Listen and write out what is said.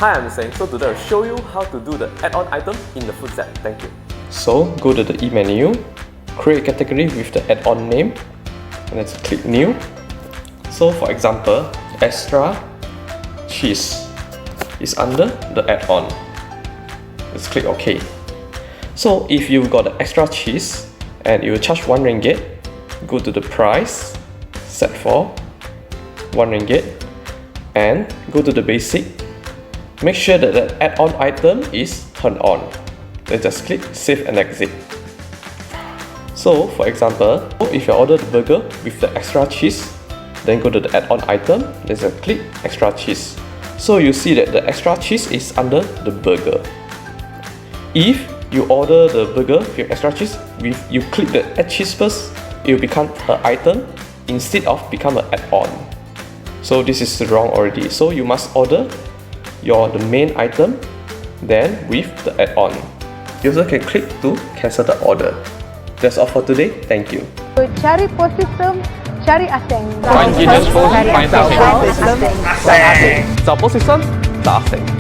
Hi, I'm Seng. So today I'll show you how to do the add-on item in the FoodZaps. Thank you. So go to the e-menu, create a category with the add-on name, and let's click new. So for example, extra cheese is under the add-on. Let's click OK. So if you've got the extra cheese and you charge 1 ringgit, go to the price, set for 1 ringgit, and go to the basic. Make sure that the add-on item is turned on. Then just click save and exit. So for example, if you order the burger with the extra cheese, then go to the add-on item, then just click extra cheese. So you see that the extra cheese is under the burger. If you order the burger with extra cheese, you click the add cheese first, it will become an item instead of become an add-on. So this is wrong already. So you must order the main item, then with the add-on. You also can click to cancel the order. That's all for today. Thank you. Cari post system, cari Aseng. Find Guinness Post, find Aseng. 找 post system, 找 Aseng.